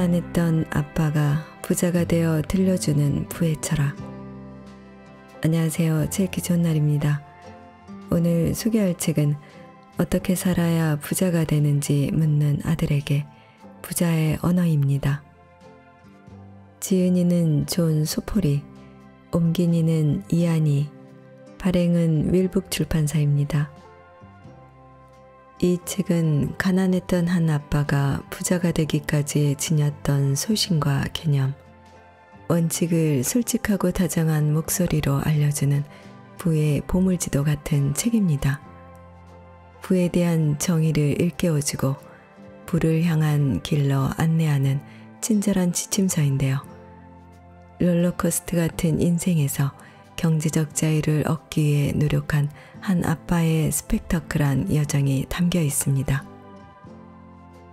가난했던 아빠가 부자가 되어 들려주는 부의 철학. 안녕하세요. 책 읽기 좋은 날입니다. 오늘 소개할 책은 어떻게 살아야 부자가 되는지 묻는 아들에게 부자의 언어입니다. 지은이는 존 소포리, 옮긴이는 이한이, 발행은 윌북 출판사입니다. 이 책은 가난했던 한 아빠가 부자가 되기까지 지녔던 소신과 개념, 원칙을 솔직하고 다정한 목소리로 알려주는 부의 보물지도 같은 책입니다. 부에 대한 정의를 일깨워주고 부를 향한 길로 안내하는 친절한 지침서인데요. 롤러코스터 같은 인생에서 경제적 자유를 얻기 위해 노력한 한 아빠의 스펙터클한 여정이 담겨 있습니다.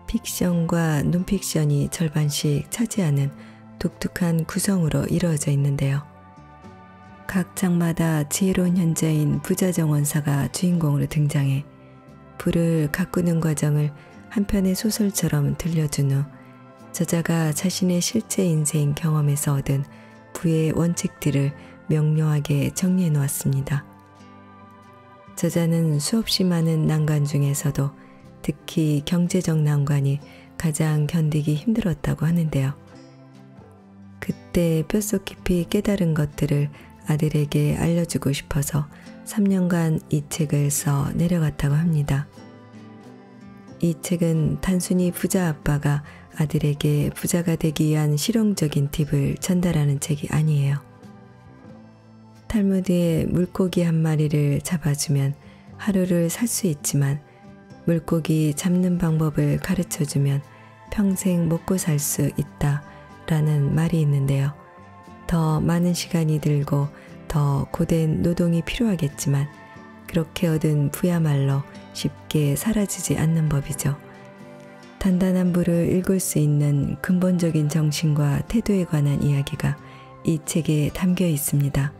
픽션과 논픽션이 절반씩 차지하는 독특한 구성으로 이루어져 있는데요. 각 장마다 지혜로운 현자인 부자정원사가 주인공으로 등장해 부를 가꾸는 과정을 한 편의 소설처럼 들려준 후 저자가 자신의 실제 인생 경험에서 얻은 부의 원칙들을 명료하게 정리해 놓았습니다. 저자는 수없이 많은 난관 중에서도 특히 경제적 난관이 가장 견디기 힘들었다고 하는데요. 그때 뼛속 깊이 깨달은 것들을 아들에게 알려주고 싶어서 3년간 이 책을 써 내려갔다고 합니다. 이 책은 단순히 부자 아빠가 아들에게 부자가 되기 위한 실용적인 팁을 전달하는 책이 아니에요. 탈무드에 물고기 한 마리를 잡아주면 하루를 살 수 있지만 물고기 잡는 방법을 가르쳐주면 평생 먹고 살 수 있다라는 말이 있는데요. 더 많은 시간이 들고 더 고된 노동이 필요하겠지만 그렇게 얻은 부야말로 쉽게 사라지지 않는 법이죠. 단단한 부를 읽을 수 있는 근본적인 정신과 태도에 관한 이야기가 이 책에 담겨 있습니다.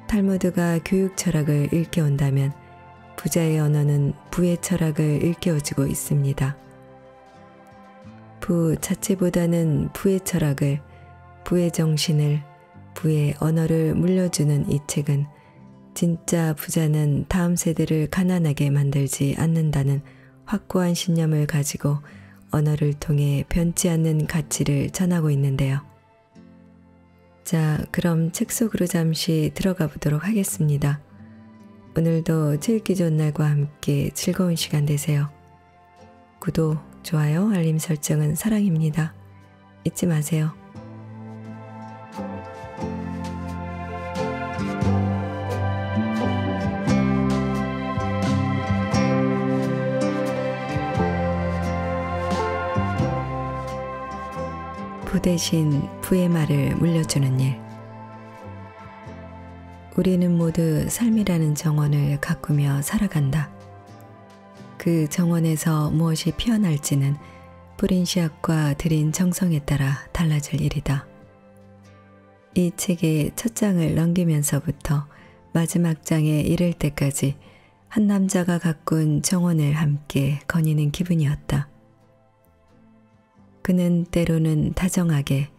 탈무드가 교육 철학을 일깨운다면 부자의 언어는 부의 철학을 일깨워주고 있습니다. 부 자체보다는 부의 철학을, 부의 정신을, 부의 언어를 물려주는 이 책은 진짜 부자는 다음 세대를 가난하게 만들지 않는다는 확고한 신념을 가지고 언어를 통해 변치 않는 가치를 전하고 있는데요. 자, 그럼 책 속으로 잠시 들어가 보도록 하겠습니다. 오늘도 책 읽기 좋은 날과 함께 즐거운 시간 되세요. 구독, 좋아요, 알림 설정은 사랑입니다. 잊지 마세요. 부 대신 부의 말을 물려주는 일. 우리는 모두 삶이라는 정원을 가꾸며 살아간다. 그 정원에서 무엇이 피어날지는 뿌린 씨앗과 들인 정성에 따라 달라질 일이다. 이 책의 첫 장을 넘기면서부터 마지막 장에 이를 때까지 한 남자가 가꾼 정원을 함께 거니는 기분이었다. 그는 때로는 다정하게,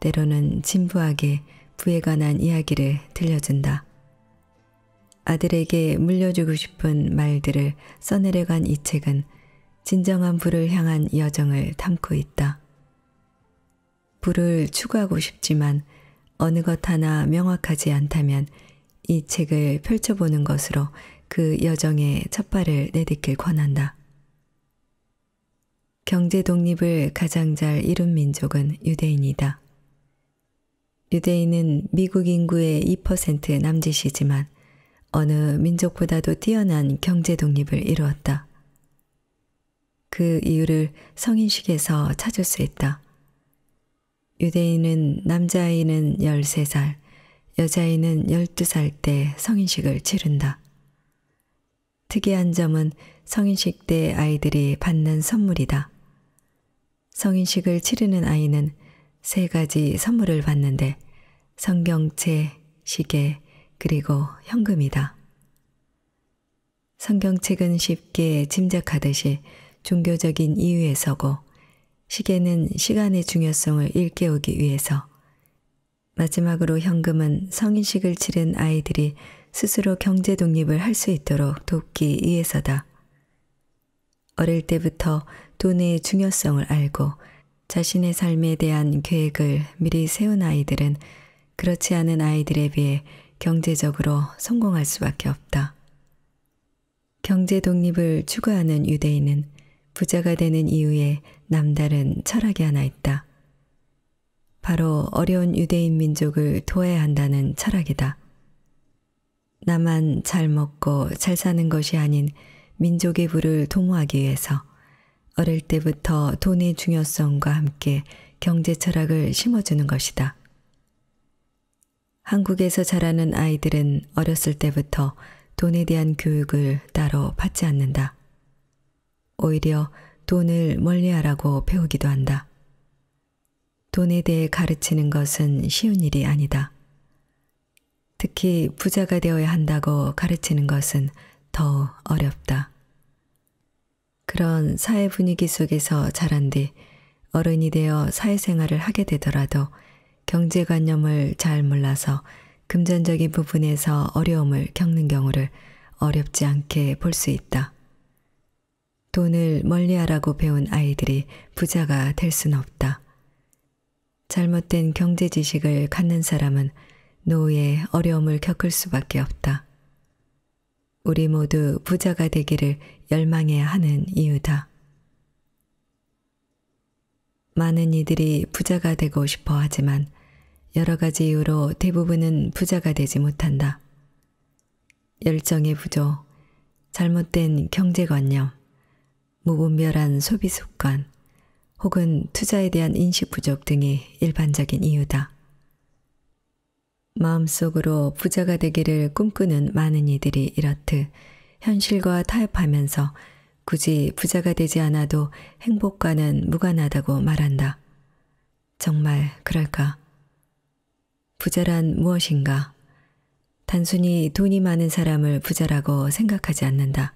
때로는 진부하게 부에 관한 이야기를 들려준다. 아들에게 물려주고 싶은 말들을 써내려간 이 책은 진정한 부를 향한 여정을 담고 있다. 부를 추구하고 싶지만 어느 것 하나 명확하지 않다면 이 책을 펼쳐보는 것으로 그 여정의 첫 발을 내딛길 권한다. 경제 독립을 가장 잘 이룬 민족은 유대인이다. 유대인은 미국 인구의 2% 남짓이지만 어느 민족보다도 뛰어난 경제 독립을 이루었다. 그 이유를 성인식에서 찾을 수 있다. 유대인은 남자아이는 13살, 여자아이는 12살 때 성인식을 치른다. 특이한 점은 성인식 때 아이들이 받는 선물이다. 성인식을 치르는 아이는 3가지 선물을 받는데 성경책, 시계, 그리고 현금이다. 성경책은 쉽게 짐작하듯이 종교적인 이유에 서고 시계는 시간의 중요성을 일깨우기 위해서, 마지막으로 현금은 성인식을 치른 아이들이 스스로 경제 독립을 할 수 있도록 돕기 위해서다. 어릴 때부터 돈의 중요성을 알고 자신의 삶에 대한 계획을 미리 세운 아이들은 그렇지 않은 아이들에 비해 경제적으로 성공할 수밖에 없다. 경제 독립을 추구하는 유대인은 부자가 되는 이유에 남다른 철학이 하나 있다. 바로 어려운 유대인 민족을 도와야 한다는 철학이다. 나만 잘 먹고 잘 사는 것이 아닌 민족의 부를 도모하기 위해서 어릴 때부터 돈의 중요성과 함께 경제 철학을 심어주는 것이다. 한국에서 자라는 아이들은 어렸을 때부터 돈에 대한 교육을 따로 받지 않는다. 오히려 돈을 멀리하라고 배우기도 한다. 돈에 대해 가르치는 것은 쉬운 일이 아니다. 특히 부자가 되어야 한다고 가르치는 것은 더 어렵다. 그런 사회 분위기 속에서 자란 뒤 어른이 되어 사회생활을 하게 되더라도 경제관념을 잘 몰라서 금전적인 부분에서 어려움을 겪는 경우를 어렵지 않게 볼 수 있다. 돈을 멀리하라고 배운 아이들이 부자가 될 수는 없다. 잘못된 경제 지식을 갖는 사람은 노후에 어려움을 겪을 수밖에 없다. 우리 모두 부자가 되기를 열망해야 하는 이유다. 많은 이들이 부자가 되고 싶어 하지만 여러 가지 이유로 대부분은 부자가 되지 못한다. 열정의 부족, 잘못된 경제관념, 무분별한 소비 습관, 혹은 투자에 대한 인식 부족 등이 일반적인 이유다. 마음속으로 부자가 되기를 꿈꾸는 많은 이들이 이렇듯 현실과 타협하면서 굳이 부자가 되지 않아도 행복과는 무관하다고 말한다. 정말 그럴까? 부자란 무엇인가? 단순히 돈이 많은 사람을 부자라고 생각하지 않는다.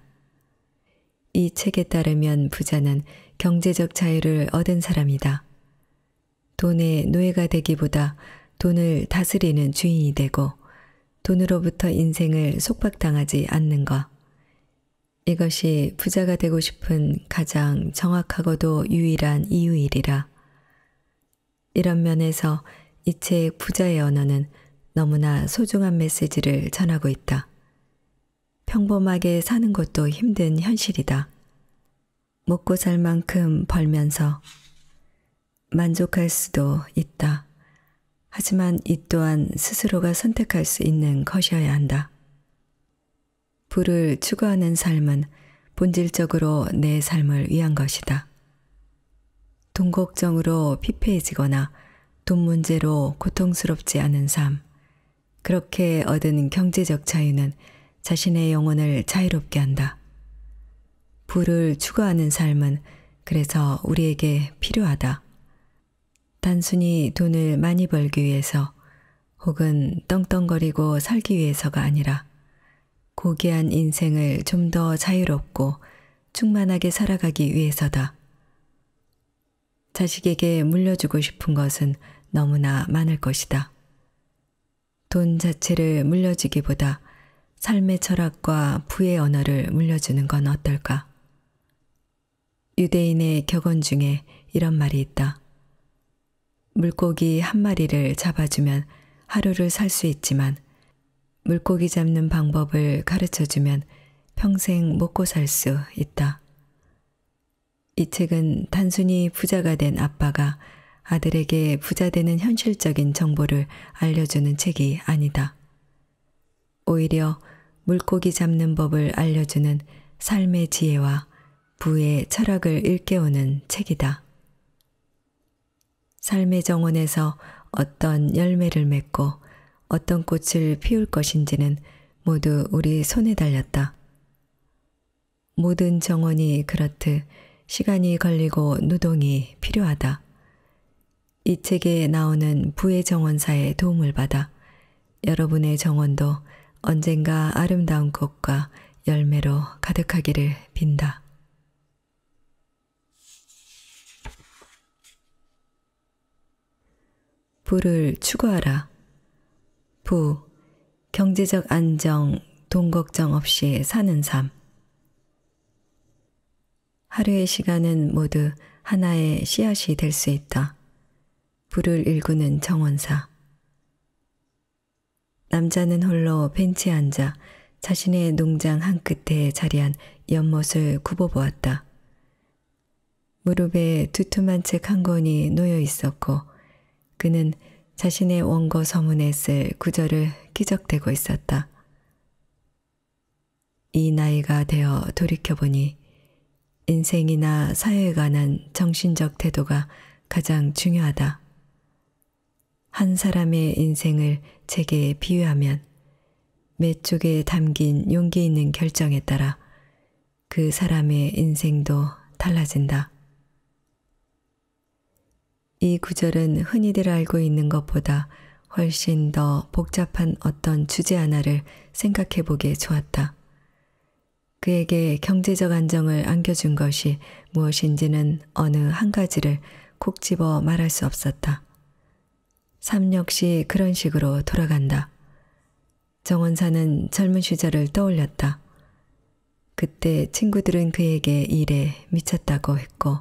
이 책에 따르면 부자는 경제적 자유를 얻은 사람이다. 돈의 노예가 되기보다 돈을 다스리는 주인이 되고 돈으로부터 인생을 속박당하지 않는 것. 이것이 부자가 되고 싶은 가장 정확하고도 유일한 이유이리라. 이런 면에서 이 책 부자의 언어는 너무나 소중한 메시지를 전하고 있다. 평범하게 사는 것도 힘든 현실이다. 먹고 살 만큼 벌면서 만족할 수도 있다. 하지만 이 또한 스스로가 선택할 수 있는 것이어야 한다. 부를 추구하는 삶은 본질적으로 내 삶을 위한 것이다. 돈 걱정으로 피폐해지거나 돈 문제로 고통스럽지 않은 삶, 그렇게 얻은 경제적 자유는 자신의 영혼을 자유롭게 한다. 부를 추구하는 삶은 그래서 우리에게 필요하다. 단순히 돈을 많이 벌기 위해서 혹은 떵떵거리고 살기 위해서가 아니라 고귀한 인생을 좀 더 자유롭고 충만하게 살아가기 위해서다. 자식에게 물려주고 싶은 것은 너무나 많을 것이다. 돈 자체를 물려주기보다 삶의 철학과 부의 언어를 물려주는 건 어떨까? 유대인의 격언 중에 이런 말이 있다. 물고기 한 마리를 잡아주면 하루를 살 수 있지만 물고기 잡는 방법을 가르쳐주면 평생 먹고 살 수 있다. 이 책은 단순히 부자가 된 아빠가 아들에게 부자 되는 현실적인 정보를 알려주는 책이 아니다. 오히려 물고기 잡는 법을 알려주는 삶의 지혜와 부의 철학을 일깨우는 책이다. 삶의 정원에서 어떤 열매를 맺고 어떤 꽃을 피울 것인지는 모두 우리 손에 달렸다. 모든 정원이 그렇듯 시간이 걸리고 노동이 필요하다. 이 책에 나오는 부의 정원사의 도움을 받아 여러분의 정원도 언젠가 아름다운 꽃과 열매로 가득하기를 빈다. 부를 추구하라. 부, 경제적 안정, 돈 걱정 없이 사는 삶. 하루의 시간은 모두 하나의 씨앗이 될 수 있다. 부를 일구는 정원사. 남자는 홀로 벤치에 앉아 자신의 농장 한 끝에 자리한 연못을 굽어보았다. 무릎에 두툼한 책 한 권이 놓여 있었고 그는 자신의 원고 서문에 쓸 구절을 끼적대고 있었다. 이 나이가 되어 돌이켜보니 인생이나 사회에 관한 정신적 태도가 가장 중요하다. 한 사람의 인생을 책에 비유하면 몇 쪽에 담긴 용기 있는 결정에 따라 그 사람의 인생도 달라진다. 이 구절은 흔히들 알고 있는 것보다 훨씬 더 복잡한 어떤 주제 하나를 생각해 보기에 좋았다. 그에게 경제적 안정을 안겨준 것이 무엇인지는 어느 한 가지를 콕 집어 말할 수 없었다. 삶 역시 그런 식으로 돌아간다. 정원사는 젊은 시절을 떠올렸다. 그때 친구들은 그에게 일에 미쳤다고 했고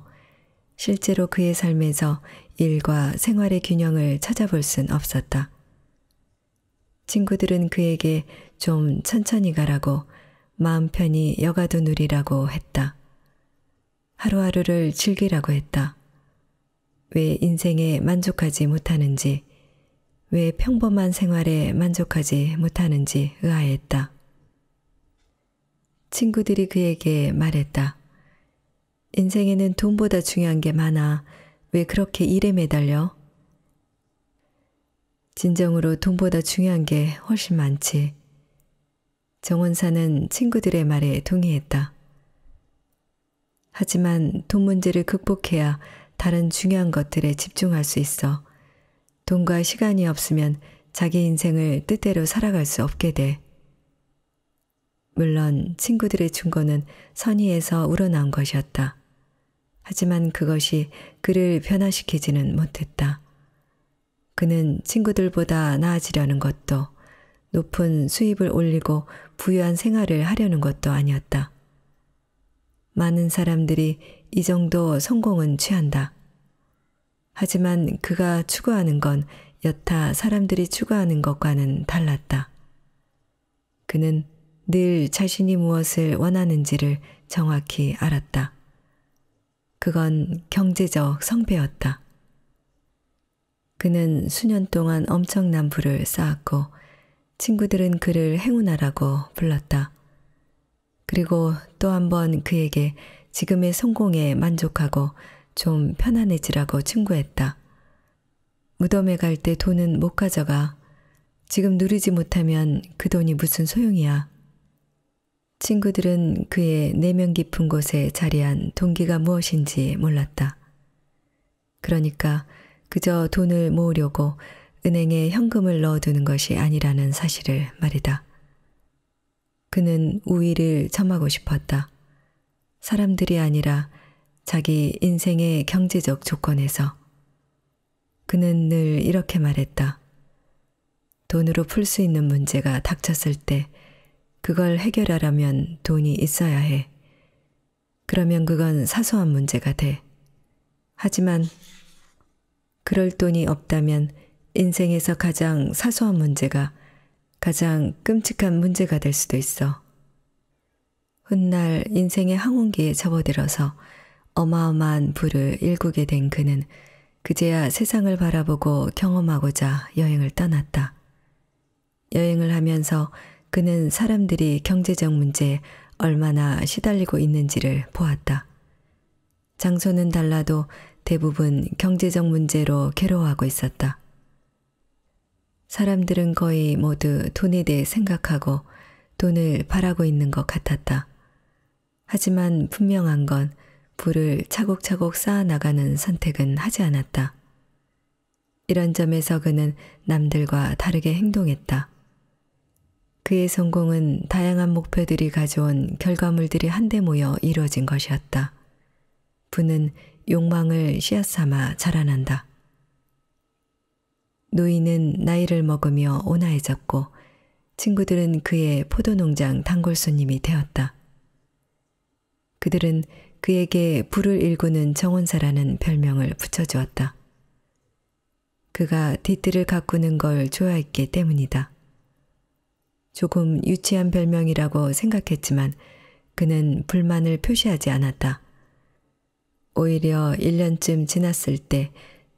실제로 그의 삶에서 일과 생활의 균형을 찾아볼 순 없었다. 친구들은 그에게 좀 천천히 가라고 마음 편히 여가도 누리라고 했다. 하루하루를 즐기라고 했다. 왜 인생에 만족하지 못하는지, 왜 평범한 생활에 만족하지 못하는지 의아했다. 친구들이 그에게 말했다. 인생에는 돈보다 중요한 게 많아. 왜 그렇게 일에 매달려? 진정으로 돈보다 중요한 게 훨씬 많지. 정원사는 친구들의 말에 동의했다. 하지만 돈 문제를 극복해야 다른 중요한 것들에 집중할 수 있어. 돈과 시간이 없으면 자기 인생을 뜻대로 살아갈 수 없게 돼. 물론 친구들의 충고는 선의에서 우러나온 것이었다. 하지만 그것이 그를 변화시키지는 못했다. 그는 친구들보다 나아지려는 것도 높은 수입을 올리고 부유한 생활을 하려는 것도 아니었다. 많은 사람들이 이 정도 성공은 취한다. 하지만 그가 추구하는 건 여타 사람들이 추구하는 것과는 달랐다. 그는 늘 자신이 무엇을 원하는지를 정확히 알았다. 그건 경제적 성배였다. 그는 수년 동안 엄청난 부를 쌓았고 친구들은 그를 행운아라고 불렀다. 그리고 또 한 번 그에게 지금의 성공에 만족하고 좀 편안해지라고 충고했다. 무덤에 갈 때 돈은 못 가져가. 지금 누리지 못하면 그 돈이 무슨 소용이야. 친구들은 그의 내면 깊은 곳에 자리한 동기가 무엇인지 몰랐다. 그러니까 그저 돈을 모으려고 은행에 현금을 넣어두는 것이 아니라는 사실을 말이다. 그는 우위를 점하고 싶었다. 사람들이 아니라 자기 인생의 경제적 조건에서. 그는 늘 이렇게 말했다. 돈으로 풀 수 있는 문제가 닥쳤을 때 그걸 해결하려면 돈이 있어야 해. 그러면 그건 사소한 문제가 돼. 하지만 그럴 돈이 없다면 인생에서 가장 사소한 문제가 가장 끔찍한 문제가 될 수도 있어. 훗날 인생의 항원기에 접어들어서 어마어마한 부를 일구게 된 그는 그제야 세상을 바라보고 경험하고자 여행을 떠났다. 여행을 하면서 그는 사람들이 경제적 문제에 얼마나 시달리고 있는지를 보았다. 장소는 달라도 대부분 경제적 문제로 괴로워하고 있었다. 사람들은 거의 모두 돈에 대해 생각하고 돈을 바라고 있는 것 같았다. 하지만 분명한 건 부를 차곡차곡 쌓아나가는 선택은 하지 않았다. 이런 점에서 그는 남들과 다르게 행동했다. 그의 성공은 다양한 목표들이 가져온 결과물들이 한데 모여 이루어진 것이었다. 부는 욕망을 씨앗 삼아 자라난다. 노인은 나이를 먹으며 온화해졌고 친구들은 그의 포도농장 단골 손님이 되었다. 그들은 그에게 불을 일구는 정원사라는 별명을 붙여주었다. 그가 뒤뜰을 가꾸는 걸 좋아했기 때문이다. 조금 유치한 별명이라고 생각했지만 그는 불만을 표시하지 않았다. 오히려 1년쯤 지났을 때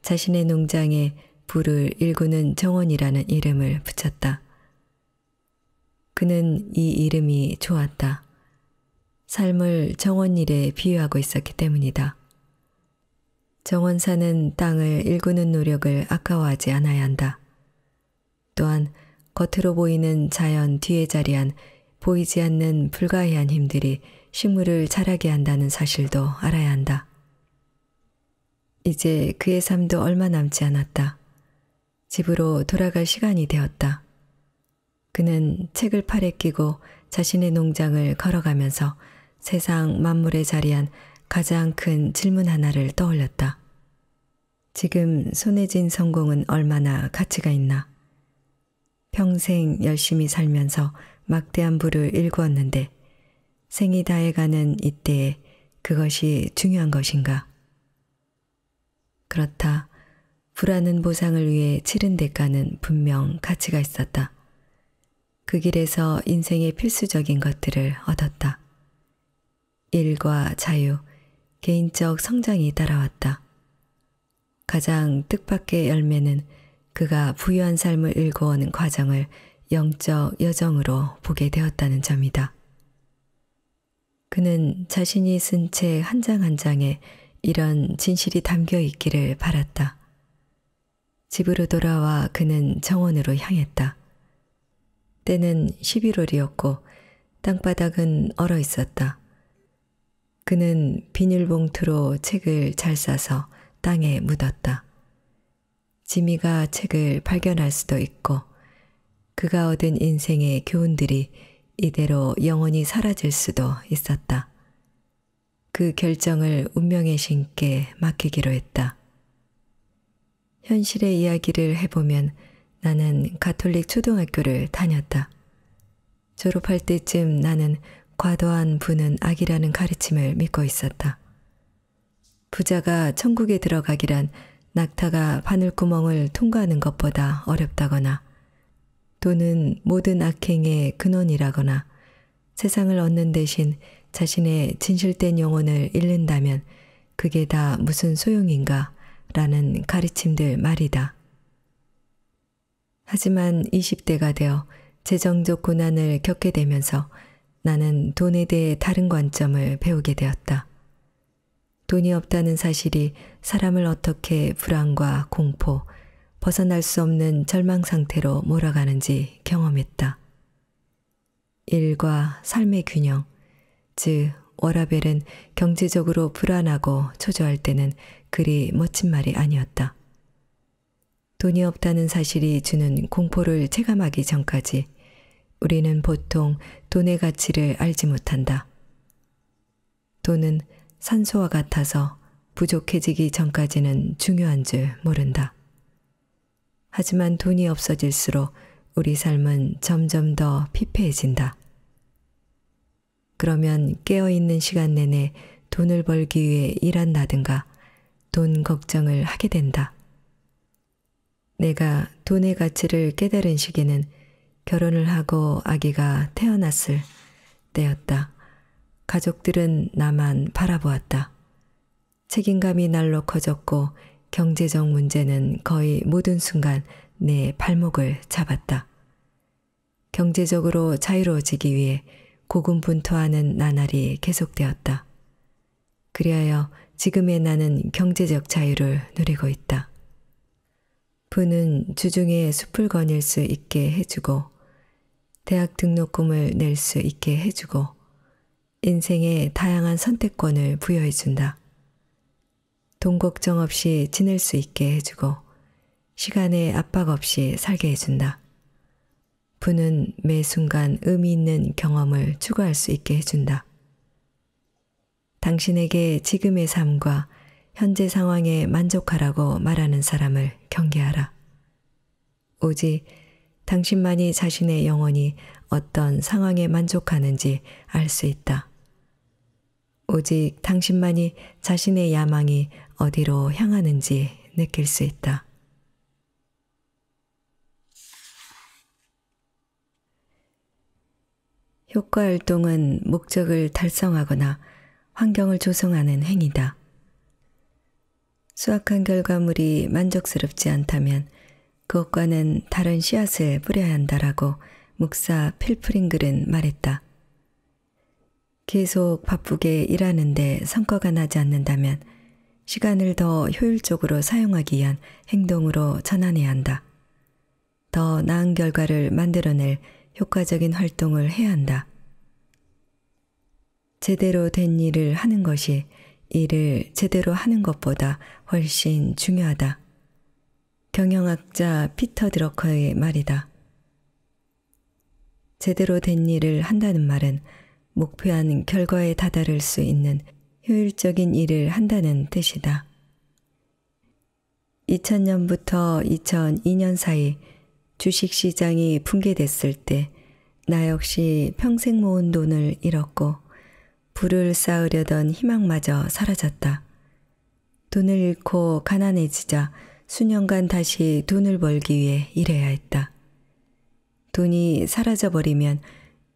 자신의 농장에 불을 일구는 정원이라는 이름을 붙였다. 그는 이 이름이 좋았다. 삶을 정원일에 비유하고 있었기 때문이다. 정원사는 땅을 일구는 노력을 아까워하지 않아야 한다. 또한 겉으로 보이는 자연 뒤에 자리한 보이지 않는 불가해한 힘들이 식물을 자라게 한다는 사실도 알아야 한다. 이제 그의 삶도 얼마 남지 않았다. 집으로 돌아갈 시간이 되었다. 그는 책을 팔에 끼고 자신의 농장을 걸어가면서 세상 만물에 자리한 가장 큰 질문 하나를 떠올렸다. 지금 손에 쥔 성공은 얼마나 가치가 있나? 평생 열심히 살면서 막대한 부를 일구었는데 생이 다해가는 이때에 그것이 중요한 것인가? 그렇다. 부라는 보상을 위해 치른 대가는 분명 가치가 있었다. 그 길에서 인생의 필수적인 것들을 얻었다. 일과 자유, 개인적 성장이 따라왔다. 가장 뜻밖의 열매는 그가 부유한 삶을 일궈오는 과정을 영적 여정으로 보게 되었다는 점이다. 그는 자신이 쓴 책 한 장 한 장에 이런 진실이 담겨 있기를 바랐다. 집으로 돌아와 그는 정원으로 향했다. 때는 11월이었고 땅바닥은 얼어 있었다. 그는 비닐봉투로 책을 잘 싸서 땅에 묻었다. 지미가 책을 발견할 수도 있고 그가 얻은 인생의 교훈들이 이대로 영원히 사라질 수도 있었다. 그 결정을 운명의 신께 맡기기로 했다. 현실의 이야기를 해보면 나는 가톨릭 초등학교를 다녔다. 졸업할 때쯤 나는 과도한 부는 악이라는 가르침을 믿고 있었다. 부자가 천국에 들어가기란 낙타가 바늘구멍을 통과하는 것보다 어렵다거나 돈은 모든 악행의 근원이라거나 세상을 얻는 대신 자신의 진실된 영혼을 잃는다면 그게 다 무슨 소용인가 라는 가르침들 말이다. 하지만 20대가 되어 재정적 고난을 겪게 되면서 나는 돈에 대해 다른 관점을 배우게 되었다. 돈이 없다는 사실이 사람을 어떻게 불안과 공포, 벗어날 수 없는 절망 상태로 몰아가는지 경험했다. 일과 삶의 균형, 즉 워라벨은 경제적으로 불안하고 초조할 때는 그리 멋진 말이 아니었다. 돈이 없다는 사실이 주는 공포를 체감하기 전까지 우리는 보통 돈의 가치를 알지 못한다. 돈은 산소와 같아서 부족해지기 전까지는 중요한 줄 모른다. 하지만 돈이 없어질수록 우리 삶은 점점 더 피폐해진다. 그러면 깨어있는 시간 내내 돈을 벌기 위해 일한다든가 돈 걱정을 하게 된다. 내가 돈의 가치를 깨달은 시기는 결혼을 하고 아기가 태어났을 때였다. 가족들은 나만 바라보았다. 책임감이 날로 커졌고 경제적 문제는 거의 모든 순간 내 발목을 잡았다. 경제적으로 자유로워지기 위해 고군분투하는 나날이 계속되었다. 그리하여 지금의 나는 경제적 자유를 누리고 있다. 부는 주중에 숲을 거닐 수 있게 해주고 대학 등록금을 낼 수 있게 해주고 인생의 다양한 선택권을 부여해준다. 돈 걱정 없이 지낼 수 있게 해주고 시간에 압박 없이 살게 해준다. 부는 매 순간 의미 있는 경험을 추구할 수 있게 해준다. 당신에게 지금의 삶과 현재 상황에 만족하라고 말하는 사람을 경계하라. 오직 당신만이 자신의 영혼이 어떤 상황에 만족하는지 알 수 있다. 오직 당신만이 자신의 야망이 어디로 향하는지 느낄 수 있다. 효과활동은 목적을 달성하거나 환경을 조성하는 행위다. 수확한 결과물이 만족스럽지 않다면 그것과는 다른 씨앗을 뿌려야 한다라고 목사 필프링글은 말했다. 계속 바쁘게 일하는데 성과가 나지 않는다면 시간을 더 효율적으로 사용하기 위한 행동으로 전환해야 한다. 더 나은 결과를 만들어낼 효과적인 활동을 해야 한다. 제대로 된 일을 하는 것이 일을 제대로 하는 것보다 훨씬 중요하다. 경영학자 피터 드러커의 말이다. 제대로 된 일을 한다는 말은 목표한 결과에 다다를 수 있는 효율적인 일을 한다는 뜻이다. 2000년부터 2002년 사이 주식시장이 붕괴됐을 때 나 역시 평생 모은 돈을 잃었고 부를 쌓으려던 희망마저 사라졌다. 돈을 잃고 가난해지자 수년간 다시 돈을 벌기 위해 일해야 했다. 돈이 사라져버리면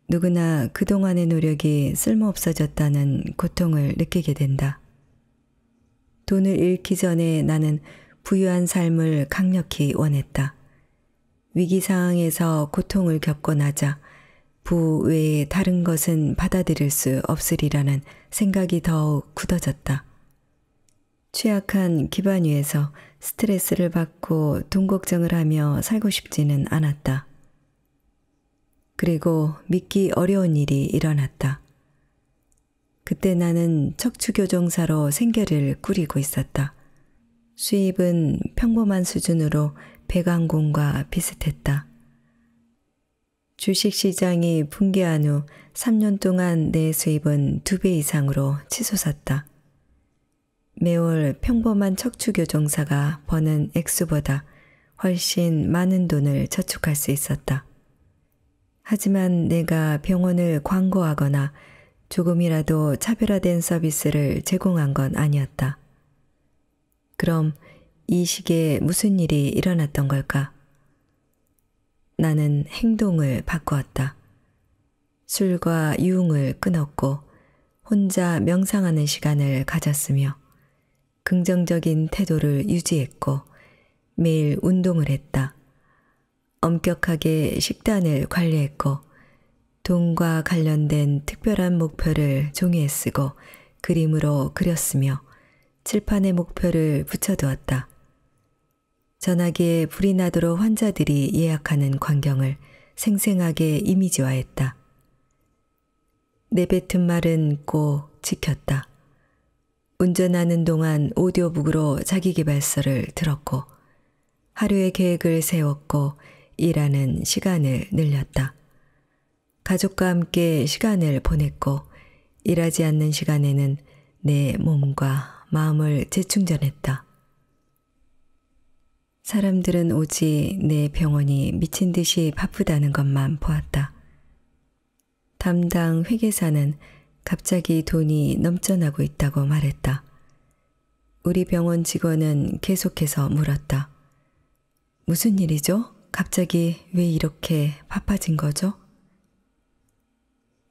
누구나 그동안의 노력이 쓸모없어졌다는 고통을 느끼게 된다. 돈을 잃기 전에 나는 부유한 삶을 강력히 원했다. 위기 상황에서 고통을 겪고 나자 부 외에 다른 것은 받아들일 수 없으리라는 생각이 더욱 굳어졌다. 취약한 기반 위에서 스트레스를 받고 돈 걱정을 하며 살고 싶지는 않았다. 그리고 믿기 어려운 일이 일어났다. 그때 나는 척추교정사로 생계를 꾸리고 있었다. 수입은 평범한 수준으로 백왕공과 비슷했다. 주식시장이 붕괴한 후 3년 동안 내 수입은 2배 이상으로 치솟았다. 매월 평범한 척추교정사가 버는 액수보다 훨씬 많은 돈을 저축할 수 있었다. 하지만 내가 병원을 광고하거나 조금이라도 차별화된 서비스를 제공한 건 아니었다. 그럼 이 시기에 무슨 일이 일어났던 걸까? 나는 행동을 바꾸었다. 술과 유흥을 끊었고 혼자 명상하는 시간을 가졌으며 긍정적인 태도를 유지했고 매일 운동을 했다. 엄격하게 식단을 관리했고 돈과 관련된 특별한 목표를 종이에 쓰고 그림으로 그렸으며 칠판에 목표를 붙여두었다. 전화기에 불이 나도록 환자들이 예약하는 광경을 생생하게 이미지화했다. 내뱉은 말은 꼭 지켰다. 운전하는 동안 오디오북으로 자기계발서를 들었고 하루의 계획을 세웠고 일하는 시간을 늘렸다. 가족과 함께 시간을 보냈고 일하지 않는 시간에는 내 몸과 마음을 재충전했다. 사람들은 오직 내 병원이 미친 듯이 바쁘다는 것만 보았다. 담당 회계사는 갑자기 돈이 넘쳐나고 있다고 말했다. 우리 병원 직원은 계속해서 물었다. 무슨 일이죠? 갑자기 왜 이렇게 바빠진 거죠?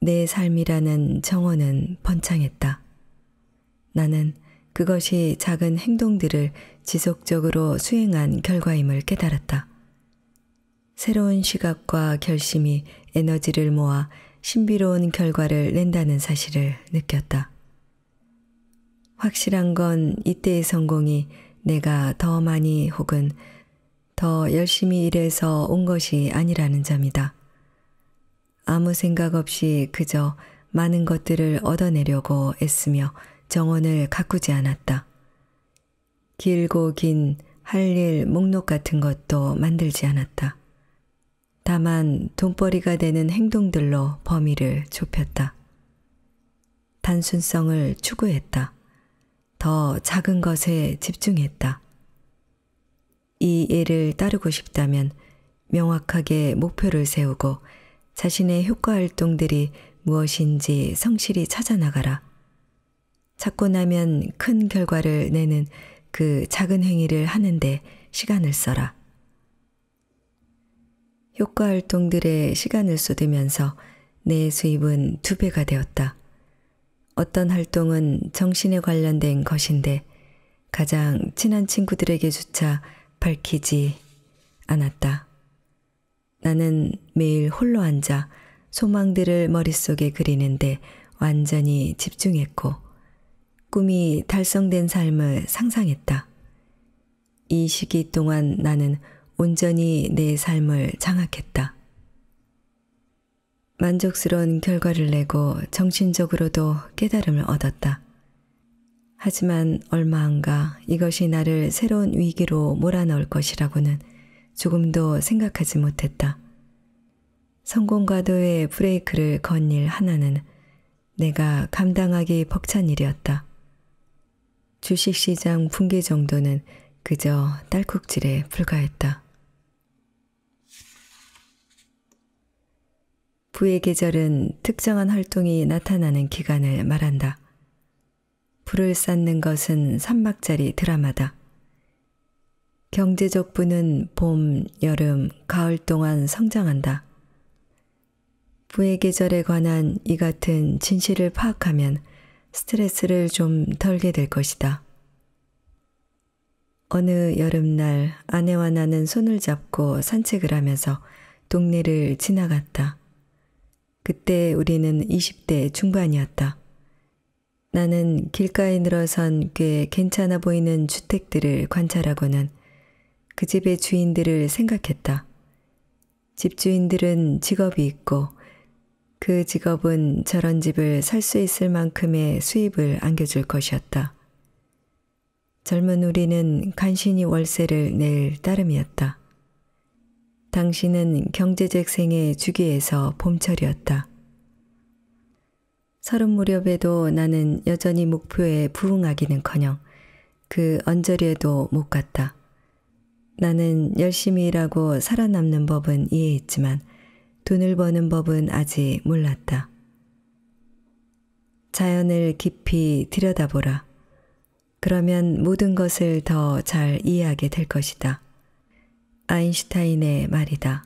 내 삶이라는 정원은 번창했다. 나는 그것이 작은 행동들을 지속적으로 수행한 결과임을 깨달았다. 새로운 시각과 결심이 에너지를 모아 신비로운 결과를 낸다는 사실을 느꼈다. 확실한 건 이때의 성공이 내가 더 많이 혹은 더 열심히 일해서 온 것이 아니라는 점이다. 아무 생각 없이 그저 많은 것들을 얻어내려고 애쓰며 정원을 가꾸지 않았다. 길고 긴 할 일 목록 같은 것도 만들지 않았다. 다만 돈벌이가 되는 행동들로 범위를 좁혔다. 단순성을 추구했다. 더 작은 것에 집중했다. 이 예를 따르고 싶다면 명확하게 목표를 세우고 자신의 효과 활동들이 무엇인지 성실히 찾아나가라. 찾고 나면 큰 결과를 내는 그 작은 행위를 하는데 시간을 써라. 효과 활동들에 시간을 쏟으면서 내 수입은 2배가 되었다. 어떤 활동은 정신에 관련된 것인데 가장 친한 친구들에게조차 밝히지 않았다. 나는 매일 홀로 앉아 소망들을 머릿속에 그리는데 완전히 집중했고 꿈이 달성된 삶을 상상했다. 이 시기 동안 나는 온전히 내 삶을 장악했다. 만족스러운 결과를 내고 정신적으로도 깨달음을 얻었다. 하지만 얼마 안 가 이것이 나를 새로운 위기로 몰아넣을 것이라고는 조금도 생각하지 못했다. 성공과도의 브레이크를 건 일 하나는 내가 감당하기 벅찬 일이었다. 주식시장 붕괴 정도는 그저 딸꾹질에 불과했다. 부의 계절은 특정한 활동이 나타나는 기간을 말한다. 부를 쌓는 것은 3막짜리 드라마다. 경제적 부는 봄, 여름, 가을 동안 성장한다. 부의 계절에 관한 이 같은 진실을 파악하면 스트레스를 좀 덜게 될 것이다. 어느 여름날 아내와 나는 손을 잡고 산책을 하면서 동네를 지나갔다. 그때 우리는 20대 중반이었다. 나는 길가에 늘어선 꽤 괜찮아 보이는 주택들을 관찰하고는 그 집의 주인들을 생각했다. 집주인들은 직업이 있고 그 직업은 저런 집을 살 수 있을 만큼의 수입을 안겨줄 것이었다. 젊은 우리는 간신히 월세를 낼 따름이었다. 당시는 경제재생의 주기에서 봄철이었다. 30 무렵에도 나는 여전히 목표에 부응하기는커녕 그 언저리에도 못 갔다. 나는 열심히 일하고 살아남는 법은 이해했지만 돈을 버는 법은 아직 몰랐다. 자연을 깊이 들여다보라. 그러면 모든 것을 더 잘 이해하게 될 것이다. 아인슈타인의 말이다.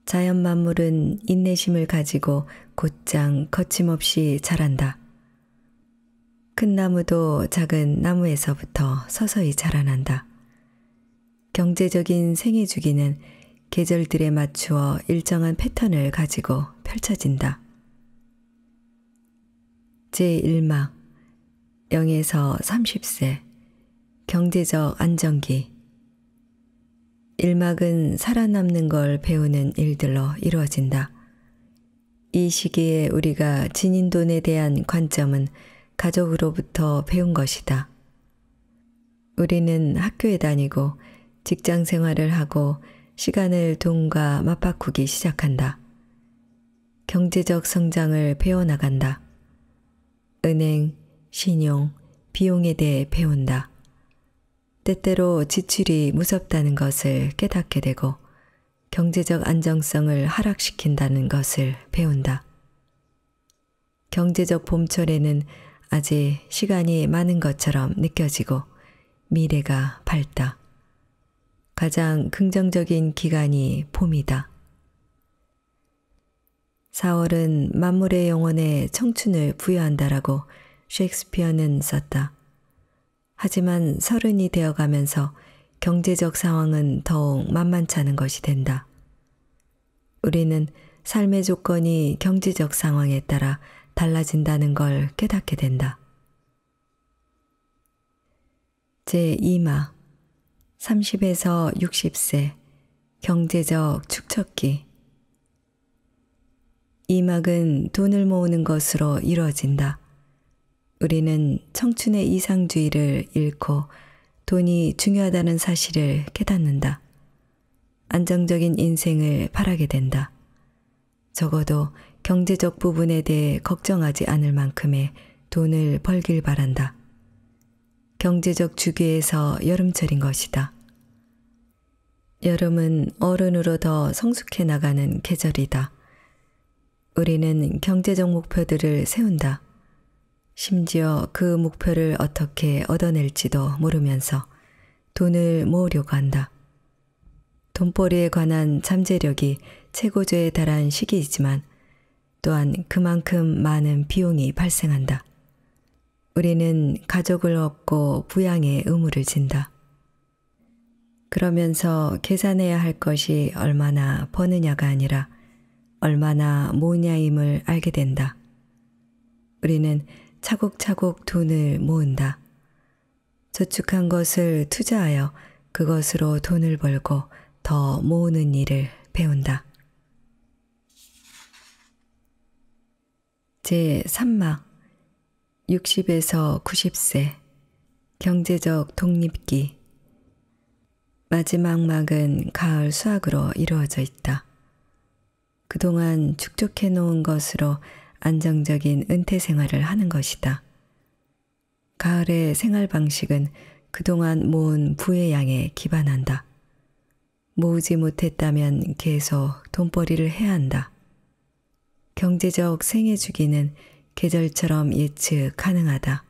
자연 만물은 인내심을 가지고 곧장 거침없이 자란다. 큰 나무도 작은 나무에서부터 서서히 자라난다. 경제적인 생애 주기는 계절들에 맞추어 일정한 패턴을 가지고 펼쳐진다. 제1막 0에서 30세 경제적 안정기 1막은 살아남는 걸 배우는 일들로 이루어진다. 이 시기에 우리가 지닌 돈에 대한 관점은 가족으로부터 배운 것이다. 우리는 학교에 다니고 직장 생활을 하고 시간을 돈과 맞바꾸기 시작한다. 경제적 성장을 배워나간다. 은행, 신용, 비용에 대해 배운다. 때때로 지출이 무섭다는 것을 깨닫게 되고 경제적 안정성을 하락시킨다는 것을 배운다. 경제적 봄철에는 아직 시간이 많은 것처럼 느껴지고 미래가 밝다. 가장 긍정적인 기간이 봄이다. 4월은 만물의 영혼에 청춘을 부여한다라고 셰익스피어는 썼다. 하지만 30이 되어가면서 경제적 상황은 더욱 만만찮은 것이 된다. 우리는 삶의 조건이 경제적 상황에 따라 달라진다는 걸 깨닫게 된다. 제2막 30에서 60세 경제적 축적기 이 막은 돈을 모으는 것으로 이루어진다. 우리는 청춘의 이상주의를 잃고 돈이 중요하다는 사실을 깨닫는다. 안정적인 인생을 바라게 된다. 적어도 경제적 부분에 대해 걱정하지 않을 만큼의 돈을 벌길 바란다. 경제적 주기에서 여름철인 것이다. 여름은 어른으로 더 성숙해 나가는 계절이다. 우리는 경제적 목표들을 세운다. 심지어 그 목표를 어떻게 얻어낼지도 모르면서 돈을 모으려고 한다. 돈벌이에 관한 잠재력이 최고조에 달한 시기이지만 또한 그만큼 많은 비용이 발생한다. 우리는 가족을 얻고 부양의 의무를 진다. 그러면서 계산해야 할 것이 얼마나 버느냐가 아니라 얼마나 모으냐임을 알게 된다. 우리는 차곡차곡 돈을 모은다. 저축한 것을 투자하여 그것으로 돈을 벌고 더 모으는 일을 배운다. 제3막 60에서 90세 경제적 독립기 마지막 막은 가을 수학으로 이루어져 있다. 그동안 축적해 놓은 것으로 안정적인 은퇴 생활을 하는 것이다. 가을의 생활 방식은 그동안 모은 부의 양에 기반한다. 모으지 못했다면 계속 돈벌이를 해야 한다. 경제적 생애 주기는 계절처럼 예측 가능하다.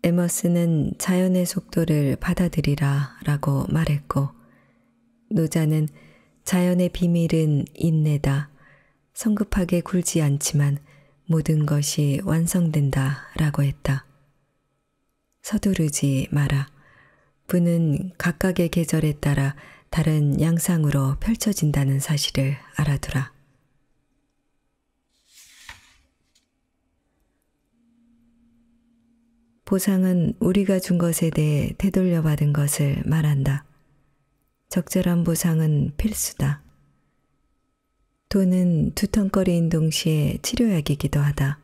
에머스는 자연의 속도를 받아들이라 라고 말했고, 노자는 자연의 비밀은 인내다. 성급하게 굴지 않지만 모든 것이 완성된다 라고 했다. 서두르지 마라. 부는 각각의 계절에 따라 다른 양상으로 펼쳐진다는 사실을 알아두라. 보상은 우리가 준 것에 대해 되돌려 받은 것을 말한다. 적절한 보상은 필수다. 돈은 두턴거리인 동시에 치료약이기도 하다.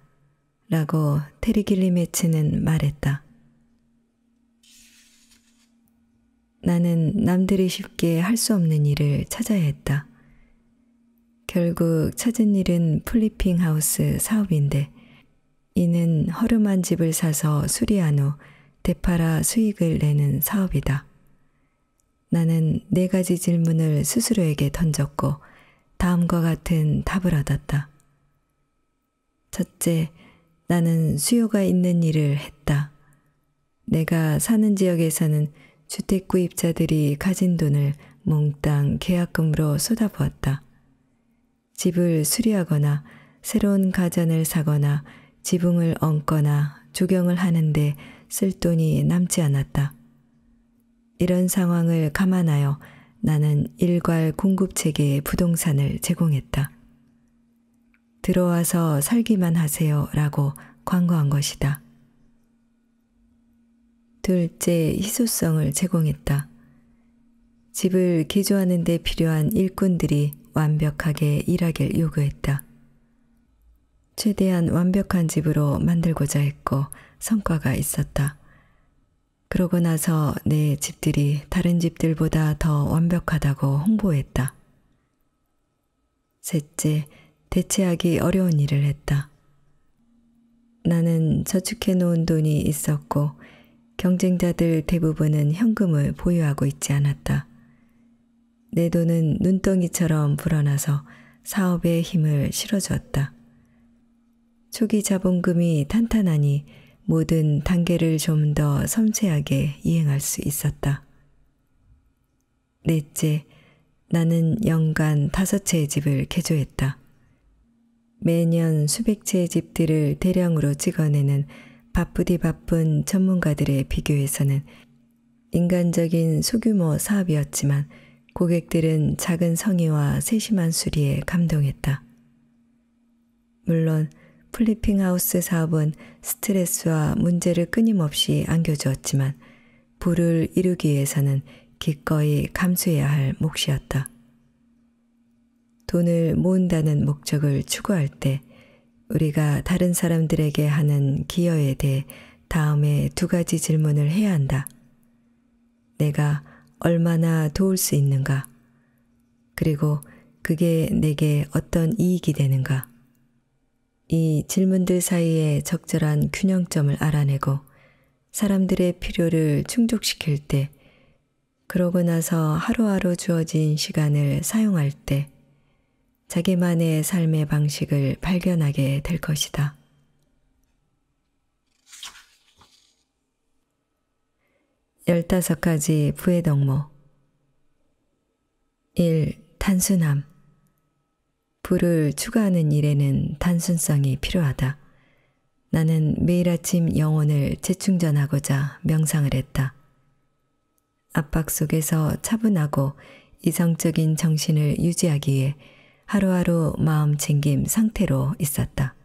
라고 테리 길리메츠는 말했다. 나는 남들이 쉽게 할 수 없는 일을 찾아야 했다. 결국 찾은 일은 플리핑 하우스 사업인데 이는 허름한 집을 사서 수리한 후 되팔아 수익을 내는 사업이다. 나는 4가지 질문을 스스로에게 던졌고 다음과 같은 답을 얻었다. 첫째, 나는 수요가 있는 일을 했다. 내가 사는 지역에서는 주택 구입자들이 가진 돈을 몽땅 계약금으로 쏟아부었다. 집을 수리하거나 새로운 가전을 사거나 지붕을 얹거나 조경을 하는데 쓸 돈이 남지 않았다. 이런 상황을 감안하여 나는 일괄 공급체계의 부동산을 제공했다. 들어와서 살기만 하세요 라고 광고한 것이다. 둘째, 희소성을 제공했다. 집을 개조하는 데 필요한 일꾼들이 완벽하게 일하길 요구했다. 최대한 완벽한 집으로 만들고자 했고 성과가 있었다. 그러고 나서 내 집들이 다른 집들보다 더 완벽하다고 홍보했다. 셋째, 대체하기 어려운 일을 했다. 나는 저축해 놓은 돈이 있었고 경쟁자들 대부분은 현금을 보유하고 있지 않았다. 내 돈은 눈덩이처럼 불어나서 사업에 힘을 실어주었다. 초기 자본금이 탄탄하니 모든 단계를 좀 더 섬세하게 이행할 수 있었다. 넷째, 나는 연간 5채의 집을 개조했다. 매년 수백 채의 집들을 대량으로 찍어내는 바쁘디 바쁜 전문가들에 비교해서는 인간적인 소규모 사업이었지만 고객들은 작은 성의와 세심한 수리에 감동했다. 물론 플리핑하우스 사업은 스트레스와 문제를 끊임없이 안겨주었지만 부를 이루기 위해서는 기꺼이 감수해야 할 몫이었다. 돈을 모은다는 목적을 추구할 때 우리가 다른 사람들에게 하는 기여에 대해 다음에 2가지 질문을 해야 한다. 내가 얼마나 도울 수 있는가? 그리고 그게 내게 어떤 이익이 되는가? 이 질문들 사이에 적절한 균형점을 알아내고 사람들의 필요를 충족시킬 때 그러고 나서 하루하루 주어진 시간을 사용할 때 자기만의 삶의 방식을 발견하게 될 것이다. 15가지 부의 덕목. 1. 단순함. 부를 추구하는 일에는 단순성이 필요하다. 나는 매일 아침 영혼을 재충전하고자 명상을 했다. 압박 속에서 차분하고 이성적인 정신을 유지하기 위해 하루하루 마음 챙김 상태로 있었다.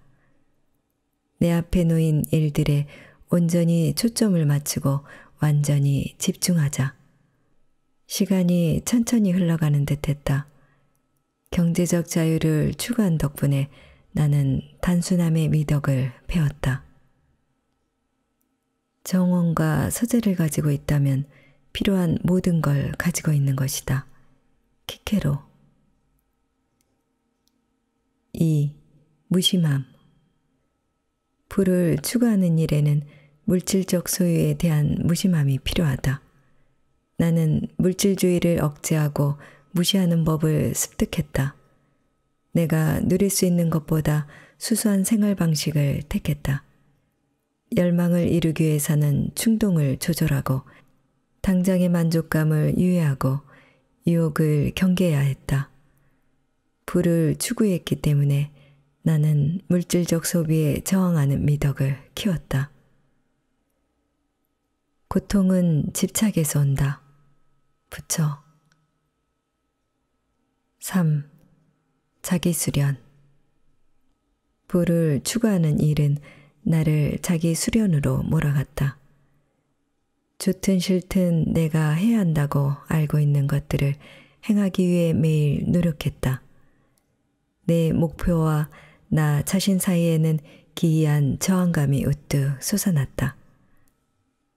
내 앞에 놓인 일들에 온전히 초점을 맞추고 완전히 집중하자. 시간이 천천히 흘러가는 듯했다. 경제적 자유를 추구한 덕분에 나는 단순함의 미덕을 배웠다. 정원과 서재를 가지고 있다면 필요한 모든 걸 가지고 있는 것이다. 키케로. 2. 무심함. 부를 추구하는 일에는 물질적 소유에 대한 무심함이 필요하다. 나는 물질주의를 억제하고 무시하는 법을 습득했다. 내가 누릴 수 있는 것보다 수수한 생활 방식을 택했다. 열망을 이루기 위해서는 충동을 조절하고 당장의 만족감을 유예하고 유혹을 경계해야 했다. 부를 추구했기 때문에 나는 물질적 소비에 저항하는 미덕을 키웠다. 고통은 집착에서 온다. 부처. 3. 자기 수련. 부를 추구하는 일은 나를 자기 수련으로 몰아갔다. 좋든 싫든 내가 해야 한다고 알고 있는 것들을 행하기 위해 매일 노력했다. 내 목표와 나 자신 사이에는 기이한 저항감이 우뚝 솟아났다.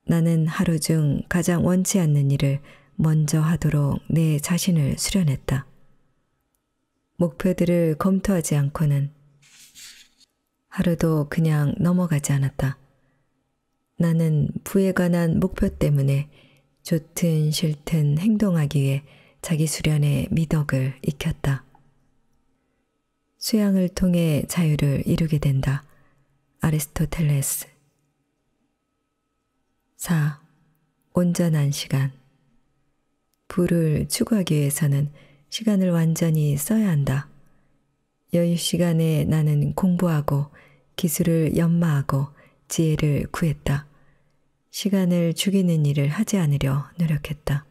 나는 하루 중 가장 원치 않는 일을 먼저 하도록 내 자신을 수련했다. 목표들을 검토하지 않고는 하루도 그냥 넘어가지 않았다. 나는 부에 관한 목표 때문에 좋든 싫든 행동하기 위해 자기 수련의 미덕을 익혔다. 수양을 통해 자유를 이루게 된다. 아리스토텔레스. 4. 온전한 시간. 부를 추구하기 위해서는 시간을 완전히 써야 한다. 여유 시간에 나는 공부하고 기술을 연마하고 지혜를 구했다. 시간을 죽이는 일을 하지 않으려 노력했다.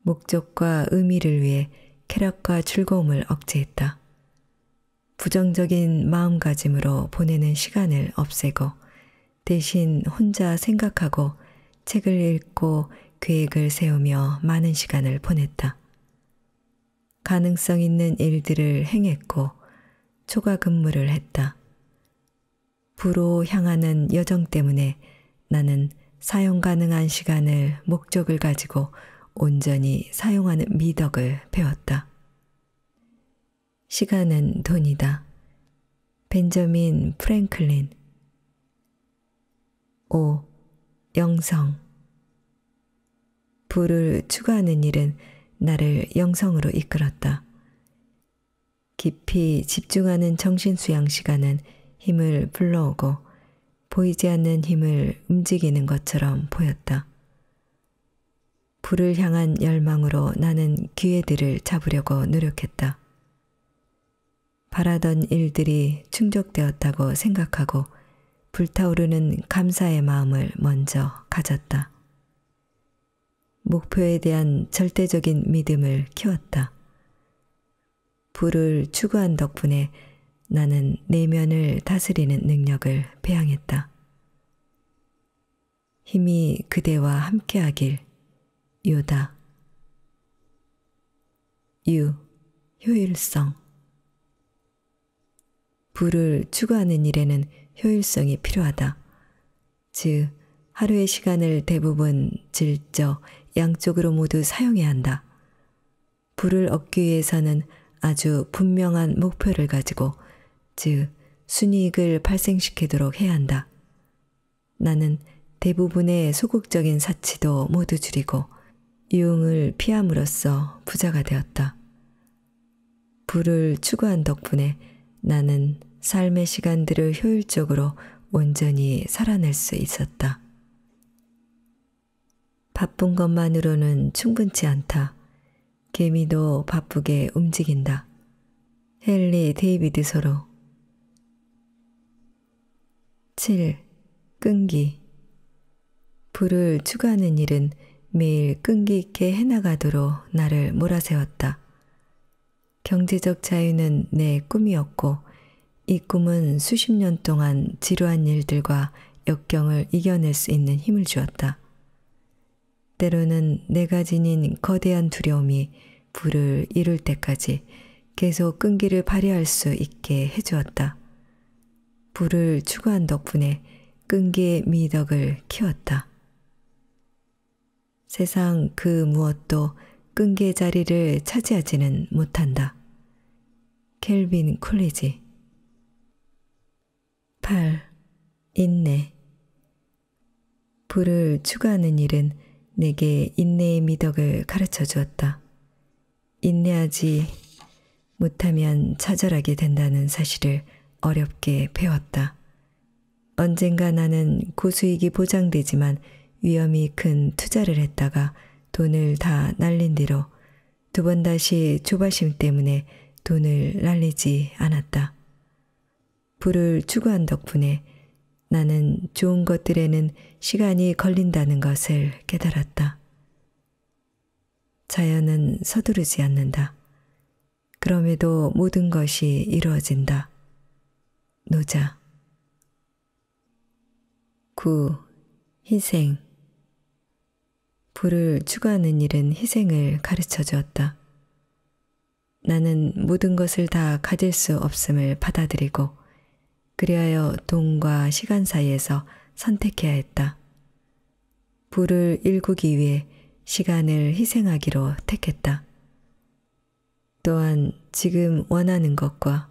목적과 의미를 위해 쾌락과 즐거움을 억제했다. 부정적인 마음가짐으로 보내는 시간을 없애고 대신 혼자 생각하고 책을 읽고 계획을 세우며 많은 시간을 보냈다. 가능성 있는 일들을 행했고 초과 근무를 했다. 부로 향하는 여정 때문에 나는 사용 가능한 시간을 목적을 가지고 온전히 사용하는 미덕을 배웠다. 시간은 돈이다. 벤저민 프랭클린. 5. 영성. 부를 추구하는 일은 나를 영성으로 이끌었다. 깊이 집중하는 정신수양 시간은 힘을 불러오고 보이지 않는 힘을 움직이는 것처럼 보였다. 부를 향한 열망으로 나는 기회들을 잡으려고 노력했다. 바라던 일들이 충족되었다고 생각하고 불타오르는 감사의 마음을 먼저 가졌다. 목표에 대한 절대적인 믿음을 키웠다. 부를 추구한 덕분에 나는 내면을 다스리는 능력을 배양했다. 힘이 그대와 함께하길. 요다. 유. 효율성. 부를 추구하는 일에는 효율성이 필요하다. 즉, 하루의 시간을 대부분 질적, 양쪽으로 모두 사용해야 한다. 부를 얻기 위해서는 아주 분명한 목표를 가지고, 즉, 순이익을 발생시키도록 해야 한다. 나는 대부분의 소극적인 사치도 모두 줄이고 유흥을 피함으로써 부자가 되었다. 부를 추구한 덕분에 나는 삶의 시간들을 효율적으로 온전히 살아낼 수 있었다. 바쁜 것만으로는 충분치 않다. 개미도 바쁘게 움직인다. 헨리 데이비드 소로. 7. 끈기. 부를 추구하는 일은 매일 끈기 있게 해나가도록 나를 몰아세웠다. 경제적 자유는 내 꿈이었고 이 꿈은 수십 년 동안 지루한 일들과 역경을 이겨낼 수 있는 힘을 주었다. 때로는 내가 지닌 거대한 두려움이 부를 이룰 때까지 계속 끈기를 발휘할 수 있게 해주었다. 부를 추구한 덕분에 끈기의 미덕을 키웠다. 세상 그 무엇도 끈기의 자리를 차지하지는 못한다. 켈빈 콜리지. 8. 인내. 부를 추구하는 일은 내게 인내의 미덕을 가르쳐 주었다. 인내하지 못하면 좌절하게 된다는 사실을 어렵게 배웠다. 언젠가 나는 고수익이 보장되지만 위험이 큰 투자를 했다가 돈을 다 날린 뒤로 두 번 다시 조바심 때문에 돈을 날리지 않았다. 부를 추구한 덕분에 나는 좋은 것들에는 시간이 걸린다는 것을 깨달았다. 자연은 서두르지 않는다. 그럼에도 모든 것이 이루어진다. 노자. 9. 희생. 부를 추구하는 일은 희생을 가르쳐 주었다. 나는 모든 것을 다 가질 수 없음을 받아들이고 그리하여 돈과 시간 사이에서 선택해야 했다. 부를 일구기 위해 시간을 희생하기로 택했다. 또한 지금 원하는 것과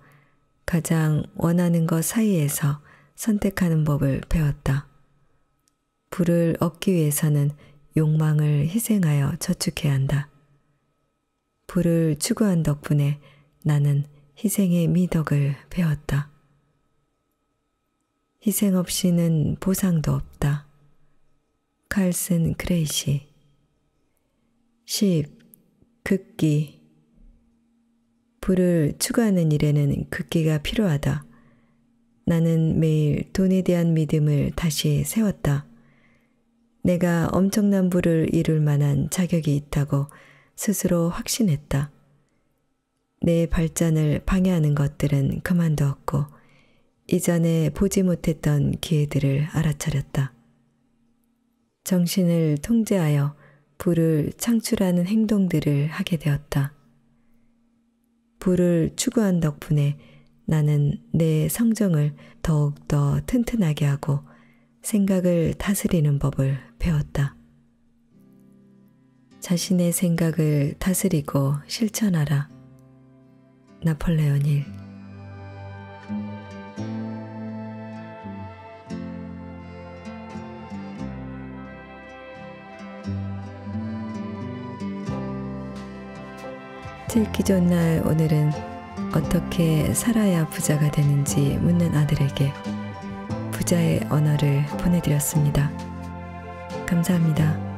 가장 원하는 것 사이에서 선택하는 법을 배웠다. 부를 얻기 위해서는 욕망을 희생하여 저축해야 한다. 부를 추구한 덕분에 나는 희생의 미덕을 배웠다. 희생 없이는 보상도 없다. 칼슨 그레이시. 10. 극기. 부를 추구하는 일에는 극기가 필요하다. 나는 매일 돈에 대한 믿음을 다시 세웠다. 내가 엄청난 부를 이룰 만한 자격이 있다고 스스로 확신했다. 내 발전을 방해하는 것들은 그만두었고 이전에 보지 못했던 기회들을 알아차렸다. 정신을 통제하여 부를 창출하는 행동들을 하게 되었다. 부를 추구한 덕분에 나는 내 성정을 더욱더 튼튼하게 하고 생각을 다스리는 법을 배웠다. 자신의 생각을 다스리고 실천하라. 나폴레옹 힐. 읽기 좋은 날 오늘은 어떻게 살아야 부자가 되는지 묻는 아들에게 부자의 언어를 보내드렸습니다. 감사합니다.